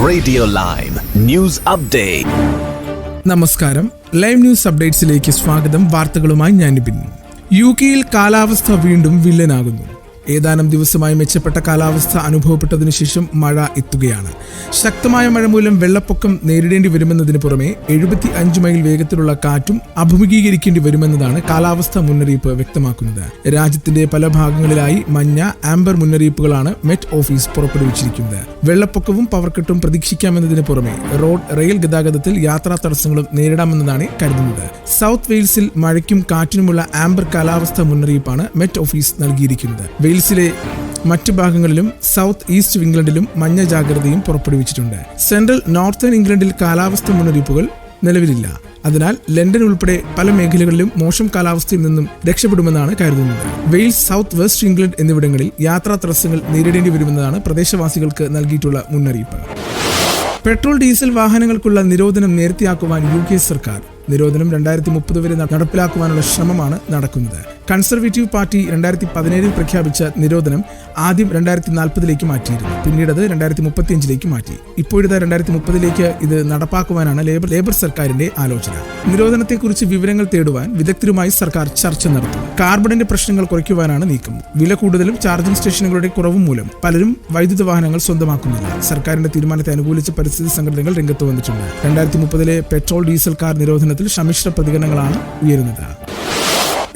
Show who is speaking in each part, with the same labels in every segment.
Speaker 1: Radio live news update.
Speaker 2: നമസ്കാരം, live news അപ്ഡേറ്റ്സിലേക്ക് സ്വാഗതം. വാർത്തകളുമായി ഞാൻ നിബിൻ. യുകെയിൽ കാലാവസ്ഥ വീണ്ടും വില്ലനാകുന്നു. ഏതാനും ദിവസമായി മെച്ചപ്പെട്ട കാലാവസ്ഥ അനുഭവപ്പെട്ടതിനു ശേഷം മഴ എത്തുകയാണ്. ശക്തമായ മഴ മൂലം വെള്ളപ്പൊക്കം നേരിടേണ്ടി വരുമെന്നതിന് പുറമെ 75 മൈൽ വേഗത്തിലുള്ള കാറ്റും അഭിമുഖീകരിക്കേണ്ടി വരുമെന്നതാണ് കാലാവസ്ഥാ മുന്നറിയിപ്പ് വ്യക്തമാക്കുന്നത്. രാജ്യത്തിന്റെ പല ഭാഗങ്ങളിലായി മഞ്ഞ, ആംബർ മുന്നറിയിപ്പുകളാണ് മെറ്റ് ഓഫീസ് പുറപ്പെടുവിച്ചിരിക്കുന്നത്. വെള്ളപ്പൊക്കവും പവർക്കട്ടും പ്രതീക്ഷിക്കാമെന്നതിന് പുറമെ റോഡ്, റെയിൽ ഗതാഗതത്തിൽ യാത്രാ തടസ്സങ്ങളും നേരിടാമെന്നതാണ് കരുതുന്നത്. സൗത്ത് വെയിൽസിൽ മഴയ്ക്കും കാറ്റിനുമുള്ള ആംബർ കാലാവസ്ഥാ മുന്നറിയിപ്പാണ് മെറ്റ് ഓഫീസ് നൽകിയിരിക്കുന്നത്. വെയിൽസിലെ മറ്റു ഭാഗങ്ങളിലും സൗത്ത് ഈസ്റ്റ് ഇംഗ്ലണ്ടിലും മഞ്ഞ ജാഗ്രതയും പുറപ്പെടുവിച്ചിട്ടുണ്ട്. സെൻട്രൽ നോർത്തേൺ ഇംഗ്ലണ്ടിൽ കാലാവസ്ഥ മുന്നറിയിപ്പുകൾ നിലവിലില്ല. അതിനാൽ ലണ്ടൻ ഉൾപ്പെടെ പല മേഖലകളിലും മോശം കാലാവസ്ഥയിൽ നിന്നും രക്ഷപ്പെടുമെന്നാണ് കരുതുന്നത്. വെയിൽസ്, സൗത്ത് വെസ്റ്റ് ഇംഗ്ലണ്ട് എന്നിവിടങ്ങളിൽ യാത്രാ തടസ്സങ്ങൾ നേരിടേണ്ടി വരുമെന്നതാണ് പ്രദേശവാസികൾക്ക് നൽകിയിട്ടുള്ള മുന്നറിയിപ്പ്. പെട്രോൾ, ഡീസൽ വാഹനങ്ങൾക്കുള്ള നിരോധനം നേരത്തെയാക്കുവാൻ UK സർക്കാർ. നിരോധനം 2030 വരെ നടപ്പിലാക്കുവാനുള്ള ശ്രമമാണ് നടക്കുന്നത്. കൺസർവേറ്റീവ് പാർട്ടി 2017 പ്രഖ്യാപിച്ച നിരോധനം ആദ്യം 2040 മാറ്റിയിരുന്നു. പിന്നീട് അത് 2035 മാറ്റി. ഇപ്പോഴത്തെ 2030 ഇത് നടപ്പാക്കുവാനാണ് ലേബർ സർക്കാരിന്റെ ആലോചന. നിരോധനത്തെക്കുറിച്ച് വിവരങ്ങൾ തേടുവാൻ വിദഗ്ധരുമായി സർക്കാർ ചർച്ച നടത്തും. കാർബണിന്റെ പ്രശ്നങ്ങൾ കുറയ്ക്കുവാനാണ് നീക്കം. വില കൂടുതലും ചാർജിംഗ് സ്റ്റേഷനുകളുടെ കുറവും മൂലം പലരും വൈദ്യുത വാഹനങ്ങൾ സ്വന്തമാക്കുന്നില്ല. സർക്കാരിന്റെ തീരുമാനത്തെ അനുകൂലിച്ച് പരിസ്ഥിതി സംഘടനകൾ രംഗത്ത് വന്നിട്ടുണ്ട്. 2030 പെട്രോൾ, ഡീസൽ കാർ നിരോധനത്തിൽ സമ്മിശ്ര പ്രതികരണങ്ങളാണ് ഉയരുന്നത്.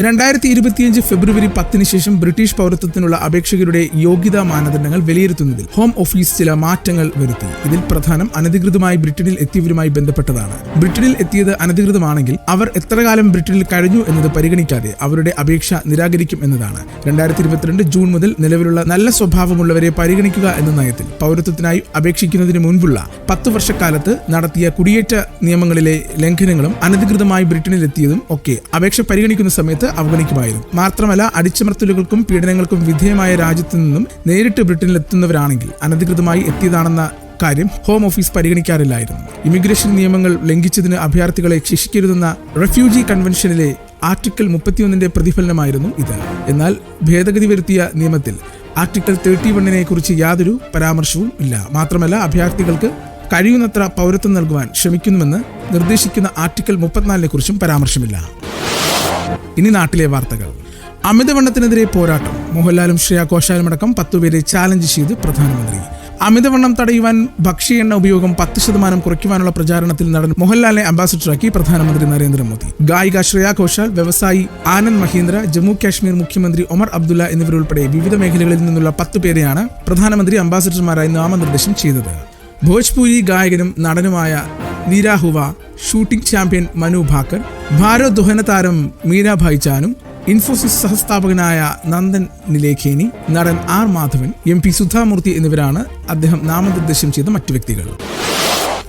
Speaker 2: 2025 ഫെബ്രുവരി 10 ശേഷം ബ്രിട്ടീഷ് പൗരത്വത്തിനുള്ള അപേക്ഷകരുടെ യോഗ്യതാ മാനദണ്ഡങ്ങൾ വിലയിരുത്തുന്നതിൽ ഹോം ഓഫീസ് ചില മാറ്റങ്ങൾ വരുത്തി. ഇതിൽ പ്രധാനം അനധികൃതമായി ബ്രിട്ടനിൽ എത്തിയവരുമായി ബന്ധപ്പെട്ടതാണ്. ബ്രിട്ടനിൽ എത്തിയത് അനധികൃതമാണെങ്കിൽ അവർ എത്ര കാലം ബ്രിട്ടനിൽ കഴിഞ്ഞു എന്നത് പരിഗണിക്കാതെ അവരുടെ അപേക്ഷ നിരാകരിക്കും എന്നതാണ്. 2022 ജൂൺ മുതൽ നിലവിലുള്ള നല്ല സ്വഭാവമുള്ളവരെ പരിഗണിക്കുക എന്ന നയത്തിൽ പൗരത്വത്തിനായി അപേക്ഷിക്കുന്നതിന് മുൻപുള്ള 10 വർഷക്കാലത്ത് നടത്തിയ കുടിയേറ്റ നിയമങ്ങളിലെ ലംഘനങ്ങളും അനധികൃതമായി ബ്രിട്ടനിൽ എത്തിയതും ഒക്കെ അപേക്ഷ പരിഗണിക്കുന്ന സമയത്ത് അവഗണിക്കുമായിരുന്നു. മാത്രമല്ല, അടിച്ചമർത്തലുകൾക്കും പീഡനങ്ങൾക്കും വിധേയമായ രാജ്യത്തു നിന്നും നേരിട്ട് ബ്രിട്ടനിൽ എത്തുന്നവരാണെങ്കിൽ അനധികൃതമായി എത്തിയതാണെന്ന കാര്യം ഹോം ഓഫീസ് പരിഗണിക്കാറില്ലായിരുന്നു. ഇമിഗ്രേഷൻ നിയമങ്ങൾ ലംഘിച്ചതിന് അഭയാർത്ഥികളെ ശിക്ഷിക്കരുതെന്ന റെഫ്യൂജി കൺവെൻഷനിലെ ആർട്ടിക്കിൾ 31 പ്രതിഫലനമായിരുന്നു ഇത്. എന്നാൽ ഭേദഗതി വരുത്തിയ നിയമത്തിൽ ആർട്ടിക്കിൾ 31 കുറിച്ച് യാതൊരു പരാമർശവും ഇല്ല. മാത്രമല്ല, അഭയാർത്ഥികൾക്ക് കഴിയുന്നത്ര പൗരത്വം നൽകുവാൻ ശ്രമിക്കുന്നുവെന്ന് നിർദ്ദേശിക്കുന്ന ആർട്ടിക്കിൾ 34 കുറിച്ചും പരാമർശമില്ല. ഇനി നാട്ടിലെ വാർത്തകൾ. അമിതവണ്ണത്തിനെതിരെ പോരാട്ടം. മോഹൻലാലും ശ്രേയ ഘോഷാലും അടക്കം 10 പേരെ ചാലഞ്ച് ചെയ്ത് പ്രധാനമന്ത്രി. അമിതവണ്ണം തടയുവാൻ ഭക്ഷ്യ എണ്ണ ഉപയോഗം 10% കുറയ്ക്കുവാനുള്ള പ്രചാരണത്തിൽ നടൻ മോഹൻലാലിനെ അംബാസിഡറാക്കി പ്രധാനമന്ത്രി നരേന്ദ്രമോദി. ഗായിക ശ്രേയ ഘോഷാൽ, വ്യവസായി ആനന്ദ് മഹീന്ദ്ര, ജമ്മു കാശ്മീർ മുഖ്യമന്ത്രി ഒമർ അബ്ദുള്ള എന്നിവരുൾപ്പെടെ വിവിധ മേഖലകളിൽ നിന്നുള്ള 10 പേരെയാണ് പ്രധാനമന്ത്രി അംബാസിഡർമാരായി നാമനിർദ്ദേശം ചെയ്തത്. ഭോജ്പൂരി ഗായകനും നടനുമായ നീരാ ഹുവ, ഷൂട്ടിംഗ് ചാമ്പ്യൻ മനു ഭാക്കർ, ഭാരോദ്വഹന താരം മീരാഭായ് ചാനു, ഇൻഫോസിസ് സഹസ്ഥാപകനായ നന്ദൻ നിലേഖേനി, നടൻ R മാധവൻ, MP സുധാമൂർത്തി എന്നിവരാണ് അദ്ദേഹം നാമനിർദ്ദേശം ചെയ്ത മറ്റു വ്യക്തികൾ.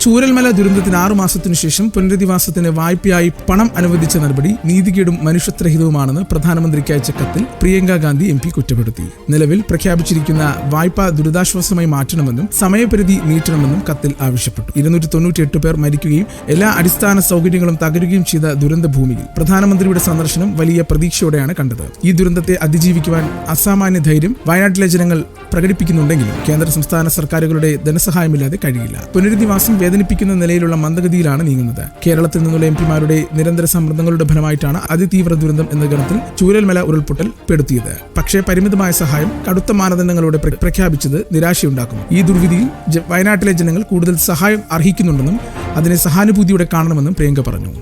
Speaker 2: ചൂരൽമല ദുരന്തത്തിന് 6 മാസത്തിനു ശേഷം പുനരധിവാസത്തിന് വായ്പയായി പണം അനുവദിച്ച നടപടി നീതികേടും മനുഷ്യത്വരഹിതവുമാണെന്ന് പ്രധാനമന്ത്രിക്ക് അയച്ച കത്തിൽ പ്രിയങ്ക ഗാന്ധി MP കുറ്റപ്പെടുത്തി. നിലവിൽ പ്രഖ്യാപിച്ചിരിക്കുന്ന വായ്പ ദുരിതാശ്വാസമായി മാറ്റണമെന്നും സമയപരിധി നീട്ടണമെന്നും കത്തിൽ ആവശ്യപ്പെട്ടു. 298 പേർ മരിക്കുകയും എല്ലാ അടിസ്ഥാന സൗകര്യങ്ങളും തകരുകയും ചെയ്ത ദുരന്ത ഭൂമിയിൽ പ്രധാനമന്ത്രിയുടെ സന്ദർശനം വലിയ പ്രതീക്ഷയോടെയാണ് കണ്ടത്. ഈ ദുരന്തത്തെ അതിജീവിക്കുവാൻ അസാമാന്യ ധൈര്യം വയനാട്ടിലെ ജനങ്ങൾ പ്രകടിപ്പിക്കുന്നുണ്ടെങ്കിലും കേന്ദ്ര സംസ്ഥാന സർക്കാരുകളുടെ ധനസഹായമില്ലാതെ കഴിയില്ല. പുനരധിവാസം വേദനിപ്പിക്കുന്ന നിലയിലുള്ള മന്ദഗതിയിലാണ് നീങ്ങുന്നത്. കേരളത്തിൽ നിന്നുള്ള MPമാരുടെ നിരന്തര സമ്മർദ്ദങ്ങളുടെ ഫലമായിട്ടാണ് അതിതീവ്ര ദുരന്തം എന്ന ഗണത്തിൽ ചൂരൽമല ഉരുൾപൊട്ടൽ പെടുത്തിയത്. പക്ഷേ പരിമിതമായ സഹായം കടുത്ത മാനദണ്ഡങ്ങളോടെ പ്രഖ്യാപിച്ചത് നിരാശയുണ്ടാക്കും. ഈ ദുർവിധിയിൽ വയനാട്ടിലെ ജനങ്ങൾ കൂടുതൽ സഹായം അർഹിക്കുന്നുണ്ടെന്നും അതിനെ സഹാനുഭൂതിയോടെ കാണണമെന്നും പ്രിയങ്ക പറഞ്ഞു.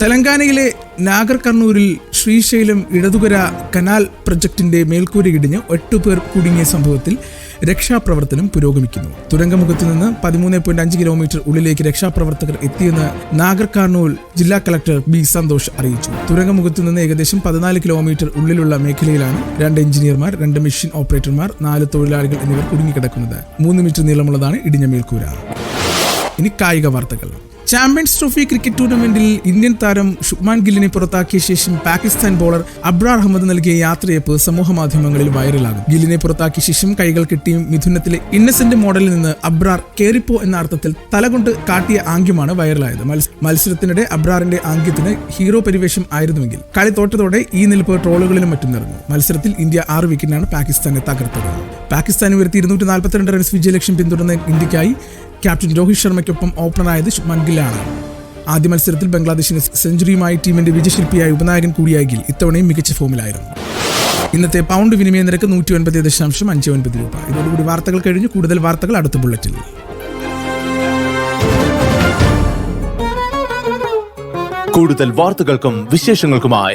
Speaker 2: തെലങ്കാനയിലെ നാഗർ കർണൂരിൽ ശ്രീശൈലം ഇടതുകര കനാൽ പ്രൊജക്ടിന്റെ മേൽക്കൂര ഇടിഞ്ഞ് 8 പേർ കുടുങ്ങിയ സംഭവത്തിൽ രക്ഷാപ്രവർത്തനം പുരോഗമിക്കുന്നു. തുരങ്കമുഖത്ത് നിന്ന് 13.5 കിലോമീറ്റർ ഉള്ളിലേക്ക് രക്ഷാപ്രവർത്തകർ എത്തിയെന്ന് നാഗർ കർണൂൽ ജില്ലാ കളക്ടർ B സന്തോഷ് അറിയിച്ചു. തുരങ്കമുഖത്ത് നിന്ന് ഏകദേശം 14 കിലോമീറ്റർ ഉള്ളിലുള്ള മേഖലയിലാണ് 2 എഞ്ചിനീയർമാർ, 2 മെഷീൻ ഓപ്പറേറ്റർമാർ, 4 തൊഴിലാളികൾ എന്നിവർ കുടുങ്ങിക്കിടക്കുന്നത്. 3 മീറ്റർ നീളമുള്ളതാണ് ഇടിഞ്ഞ മേൽക്കൂര. ഇനി കായിക വാർത്തകൾ. ചാമ്പ്യൻസ് ട്രോഫി ക്രിക്കറ്റ് ടൂർണമെന്റിൽ ഇന്ത്യൻ താരം ശുഭ്മാൻ ഗില്ലിനെ പുറത്താക്കിയ ശേഷം പാകിസ്ഥാൻ ബോളർ അബ്രാർ അഹമ്മദ് നൽകിയ യാത്രയപ്പ് സമൂഹ മാധ്യമങ്ങളിൽ വൈറലാകും. ഗില്ലിനെ പുറത്താക്കിയ ശേഷം കൈകൾ കെട്ടിയും മിഥുനത്തിലെ ഇന്നസെന്റ് മോഡലിൽ നിന്ന് അബ്രാർ കേറിപ്പോ എന്ന അർത്ഥത്തിൽ തലകൊണ്ട് കാട്ടിയ ആംഗ്യമാണ് വൈറലായത്. മത്സരത്തിനിടെ അബ്രാറിന്റെ ആംഗ്യത്തിന് ഹീറോ പരിവേഷം ആയിരുന്നുവെങ്കിൽ കളി തോറ്റതോടെ ഈ നിൽപ്പ് ട്രോളുകളിലും മറ്റും നിറഞ്ഞു. മത്സരത്തിൽ ഇന്ത്യ 6 വിക്കറ്റിനാണ് പാകിസ്ഥാനെ തകർത്തത്. പാകിസ്ഥാൻ ഉയർത്തി 242 റൺസ് വിജയലക്ഷ്യം പിന്തുടർന്ന ഇന്ത്യക്കായി ക്യാപ്റ്റൻ രോഹിത് ശർമ്മയ്ക്കൊപ്പം ഓപ്പണറായത് ശുഭ്മാൻ ഗില്ലാണ്. ആദ്യ മത്സരത്തിൽ ബംഗ്ലാദേശിന് സെഞ്ചുറിയുമായി ടീമിന്റെ വിജയശില്പിയായ ഉപനായകൻ കൂടിയായ ഗിൽ ഇത്തവണയും മികച്ച ഫോമിലായിരുന്നു. ഇന്നത്തെ പൗണ്ട് വിനിമയ നിരക്ക് 109.59 രൂപ. ഇതോടുകൂടി വാർത്തകൾ കഴിഞ്ഞു. കൂടുതൽ വാർത്തകൾ അടുത്ത ബുള്ളറ്റിൽ.
Speaker 1: കൂടുതൽ വാർത്തകൾക്കും വിശേഷങ്ങൾക്കുമായി